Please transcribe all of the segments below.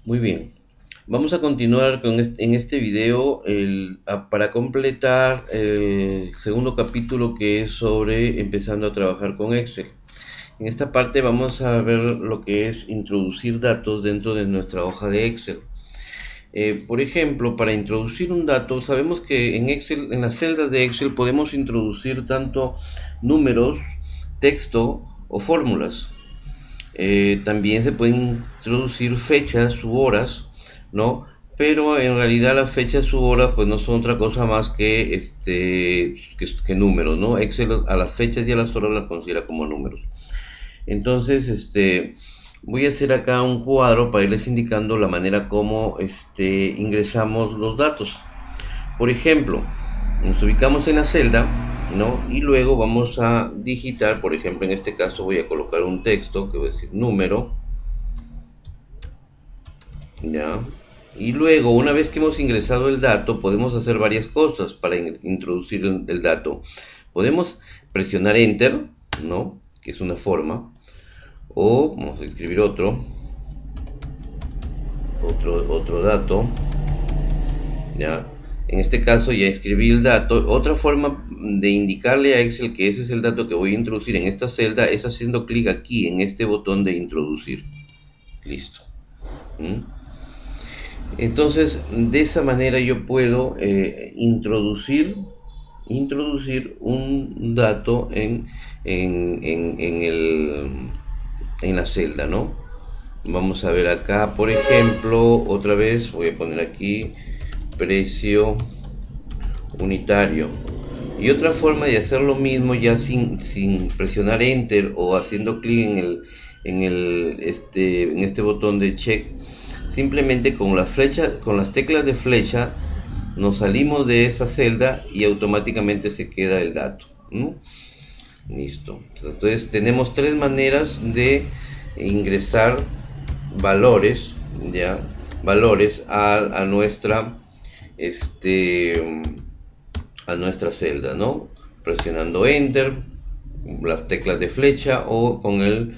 Muy bien. Vamos a continuar en este video para completar el segundo capítulo que es sobre empezando a trabajar con Excel. En esta parte vamos a ver lo que es introducir datos dentro de nuestra hoja de Excel. Por ejemplo, para introducir un dato, sabemos que en Excel, en las celdas de Excel podemos introducir tanto números, texto o fórmulas. También se pueden introducir fechas u horas, ¿no? Pero en realidad las fechas u horas pues no son otra cosa más que que números, ¿no? Excel a las fechas y a las horas las considera como números. Entonces, voy a hacer acá un cuadro para irles indicando la manera como ingresamos los datos. Por ejemplo, nos ubicamos en la celda, ¿no? Y luego vamos a digitar, por ejemplo, en este caso voy a colocar un texto que voy a decir número, ¿ya? Y luego, una vez que hemos ingresado el dato, podemos hacer varias cosas para introducir el dato. Podemos presionar Enter, ¿no? Que es una forma. O vamos a escribir otro dato, ¿ya? En este caso ya escribí el dato. Otra forma de indicarle a Excel que ese es el dato que voy a introducir en esta celda es haciendo clic aquí en este botón de introducir. Listo. ¿Mm? Entonces, de esa manera yo puedo introducir un dato en la celda, ¿no? Vamos a ver acá, por ejemplo, otra vez voy a poner aquí precio unitario. Y otra forma de hacer lo mismo ya sin presionar enter o haciendo clic en este botón de check, simplemente con las flechas, con las teclas de flecha nos salimos de esa celda y automáticamente se queda el dato, ¿no? Listo. Entonces tenemos tres maneras de ingresar valores, ya, valores a nuestra este a nuestra celda, ¿no? Presionando enter, las teclas de flecha o con el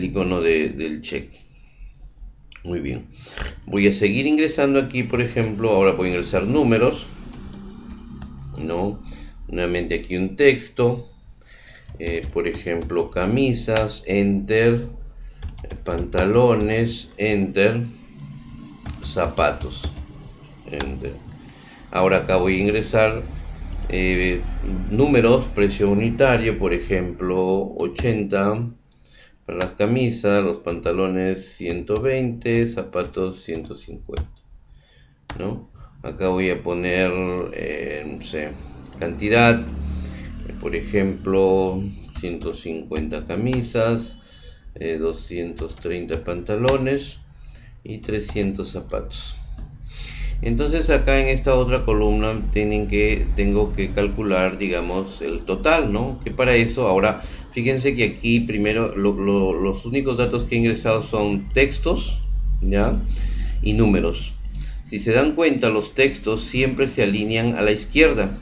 icono del check. Muy bien. Voy a seguir ingresando aquí, por ejemplo, ahora voy a ingresar números, ¿no? Nuevamente aquí un texto, por ejemplo, camisas, enter, pantalones, enter, zapatos, enter. Ahora acá voy a ingresar números, precio unitario, por ejemplo, 80 para las camisas, los pantalones 120, zapatos 150, ¿no? Acá voy a poner, no sé, cantidad, por ejemplo, 150 camisas, 230 pantalones y 300 zapatos. Entonces acá en esta otra columna tengo que calcular, digamos, el total, ¿no? Que para eso, ahora, fíjense que aquí primero los únicos datos que he ingresado son textos, ¿ya? Y números. Si se dan cuenta, los textos siempre se alinean a la izquierda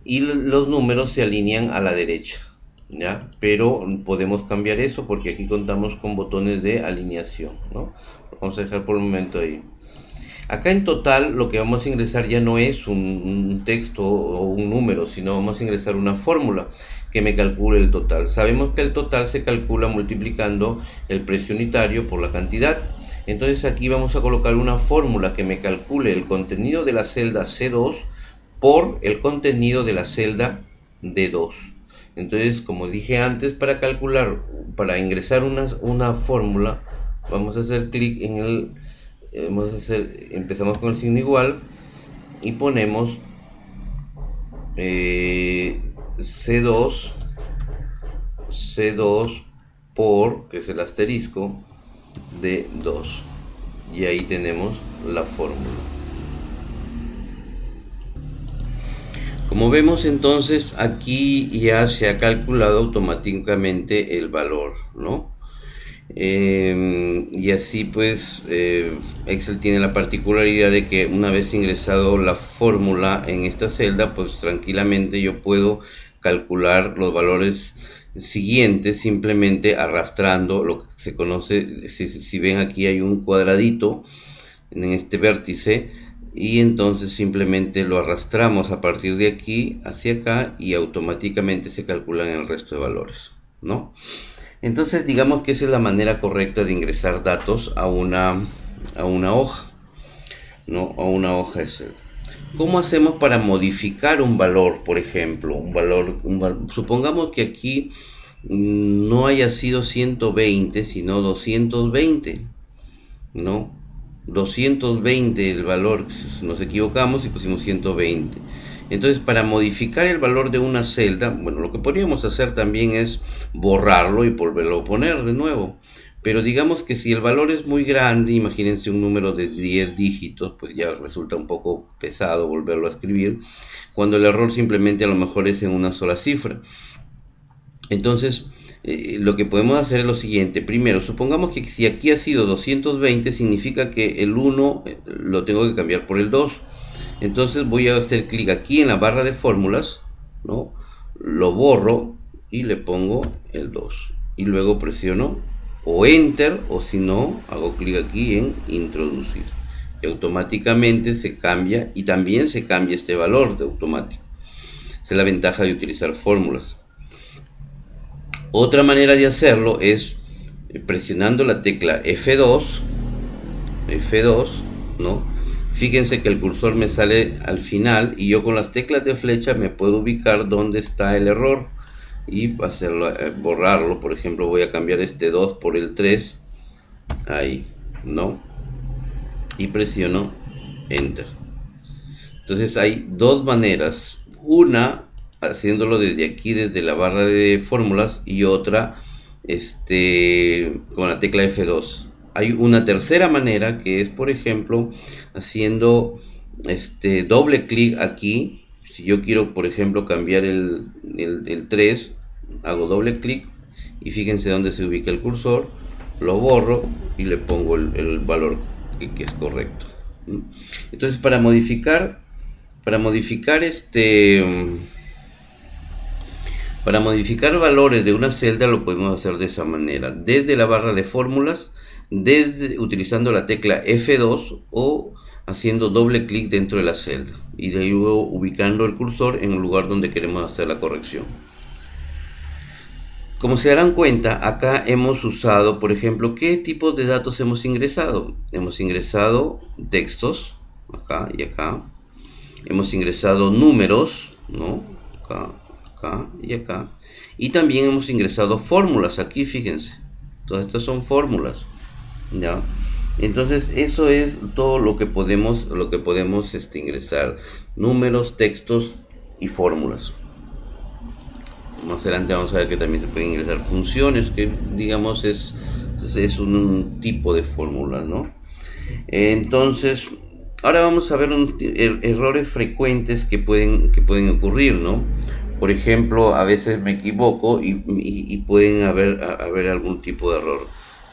y los números se alinean a la derecha, ¿ya? Pero podemos cambiar eso porque aquí contamos con botones de alineación, ¿no? Vamos a dejar por un momento ahí. Acá en total lo que vamos a ingresar ya no es un texto o un número, sino vamos a ingresar una fórmula que me calcule el total. Sabemos que el total se calcula multiplicando el precio unitario por la cantidad. Entonces aquí vamos a colocar una fórmula que me calcule el contenido de la celda C2 por el contenido de la celda D2. Entonces, como dije antes, para ingresar una fórmula, vamos a hacer clic en empezamos con el signo igual y ponemos C2 C2 por, que es el asterisco, de 2 y ahí tenemos la fórmula. Como vemos entonces aquí ya se ha calculado automáticamente el valor, ¿no? Y así pues Excel tiene la particularidad de que una vez ingresado la fórmula en esta celda, pues tranquilamente yo puedo calcular los valores siguiente simplemente arrastrando lo que se conoce, si ven aquí hay un cuadradito en este vértice, y entonces simplemente lo arrastramos a partir de aquí hacia acá y automáticamente se calculan el resto de valores, ¿no? Entonces digamos que esa es la manera correcta de ingresar datos a una hoja, ¿no? A una hoja Excel. ¿Cómo hacemos para modificar un valor, por ejemplo? Supongamos que aquí no haya sido 120, sino 220, ¿no? 220 el valor, nos equivocamos y pusimos 120. Entonces, para modificar el valor de una celda, bueno, lo que podríamos hacer también es borrarlo y volverlo a poner de nuevo. Pero digamos que si el valor es muy grande, imagínense un número de 10 dígitos, pues ya resulta un poco pesado volverlo a escribir, cuando el error simplemente a lo mejor es en una sola cifra. Entonces, lo que podemos hacer es lo siguiente. Primero, supongamos que si aquí ha sido 220, significa que el 1 lo tengo que cambiar por el 2. Entonces voy a hacer clic aquí en la barra de fórmulas, ¿no? Lo borro y le pongo el 2. Y luego presiono o Enter, o si no, hago clic aquí en Introducir. Y automáticamente se cambia, y también se cambia este valor de automático. Esa es la ventaja de utilizar fórmulas. Otra manera de hacerlo es presionando la tecla F2, ¿no? Fíjense que el cursor me sale al final y yo con las teclas de flecha me puedo ubicar dónde está el error y hacerlo, borrarlo. Por ejemplo, voy a cambiar este 2 por el 3, ahí, ¿no? Y presiono Enter. Entonces hay dos maneras. Una, haciéndolo desde aquí, desde la barra de fórmulas, y otra con la tecla F2. Hay una tercera manera que es, por ejemplo, haciendo doble clic aquí. Si yo quiero, por ejemplo, cambiar el 3, hago doble clic y fíjense dónde se ubica el cursor, lo borro y le pongo el valor que es correcto. Entonces, para modificar valores de una celda lo podemos hacer de esa manera, desde la barra de fórmulas, utilizando la tecla F2 o haciendo doble clic dentro de la celda y de ahí luego ubicando el cursor en el lugar donde queremos hacer la corrección. Como se darán cuenta, acá hemos usado, por ejemplo, ¿qué tipos de datos hemos ingresado? Hemos ingresado textos, acá y acá. Hemos ingresado números, ¿no? Acá, acá y acá. Y también hemos ingresado fórmulas, aquí fíjense. Todas estas son fórmulas, ¿ya? Entonces, eso es todo lo que podemos ingresar. Números, textos y fórmulas. Más adelante vamos a ver que también se pueden ingresar funciones, que digamos es un tipo de fórmula, ¿no? Entonces, ahora vamos a ver errores frecuentes que pueden ocurrir, ¿no? Por ejemplo, a veces me equivoco y pueden haber algún tipo de error.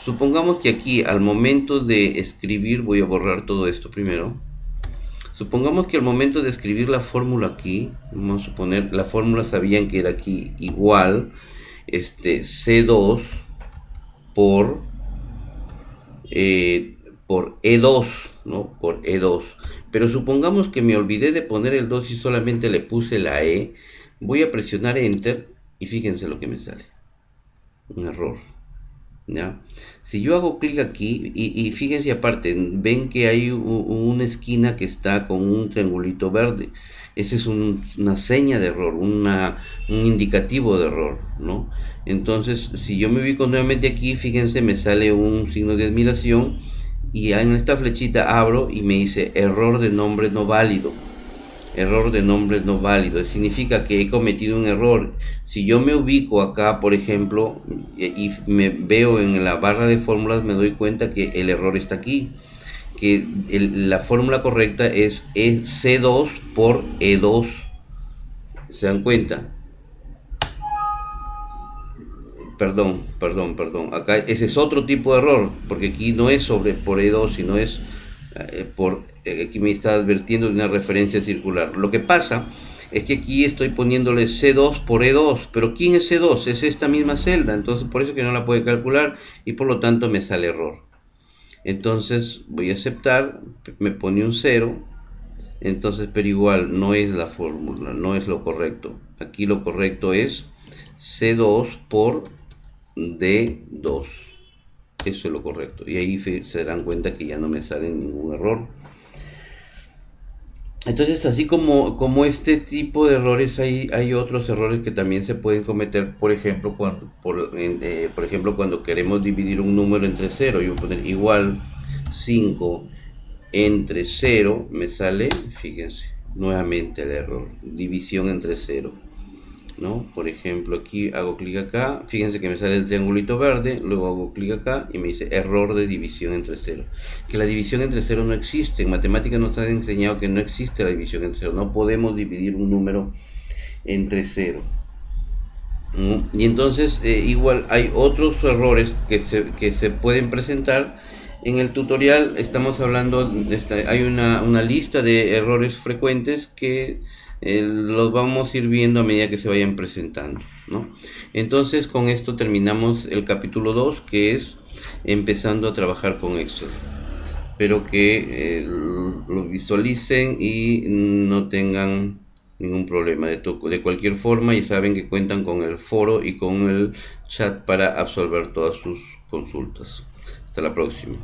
Supongamos que aquí al momento de escribir, voy a borrar todo esto primero. Supongamos que al momento de escribir la fórmula aquí, vamos a suponer, la fórmula sabían que era aquí igual, C2 por E2, ¿no? Por E2. Pero supongamos que me olvidé de poner el 2 y solamente le puse la E. Voy a presionar Enter y fíjense lo que me sale. Un error. ¿Ya? Si yo hago clic aquí y fíjense aparte, ven que hay una esquina que está con un triangulito verde. Ese es una seña de error, un indicativo de error, ¿no? Entonces, si yo me ubico nuevamente aquí, fíjense, me sale un signo de admiración y en esta flechita abro y me dice error de nombre no válido. Error de nombre no válido, significa que he cometido un error. Si yo me ubico acá, por ejemplo, y me veo en la barra de fórmulas, me doy cuenta que el error está aquí, que la fórmula correcta es C2 por E2. ¿Se dan cuenta? Perdón, acá ese es otro tipo de error, porque aquí no es por E2, sino es aquí me está advirtiendo de una referencia circular. Lo que pasa es que aquí estoy poniéndole C2 por E2, pero ¿quién es C2? Es esta misma celda, entonces por eso que no la puede calcular y por lo tanto me sale error. Entonces voy a aceptar, me pone un 0, entonces pero igual no es la fórmula, no es lo correcto. Aquí lo correcto es C2 por D2. Eso es lo correcto. Y ahí se darán cuenta que ya no me sale ningún error. Entonces, así como este tipo de errores, hay otros errores que también se pueden cometer, por ejemplo, por ejemplo, cuando queremos dividir un número entre cero. Yo voy a poner igual 5 entre cero, me sale, fíjense, nuevamente el error, división entre cero, ¿no? Por ejemplo, aquí hago clic acá, fíjense que me sale el triangulito verde, luego hago clic acá y me dice error de división entre cero. Que la división entre cero no existe, en matemáticas nos han enseñado que no existe la división entre cero, no podemos dividir un número entre cero, ¿no? Y entonces igual hay otros errores que se pueden presentar. En el tutorial estamos hablando, hay una lista de errores frecuentes que los vamos a ir viendo a medida que se vayan presentando, ¿no? Entonces con esto terminamos el capítulo 2, que es empezando a trabajar con Excel. Espero que lo visualicen y no tengan ningún problema. De cualquier forma, ya saben que cuentan con el foro y con el chat para absolver todas sus consultas. Hasta la próxima.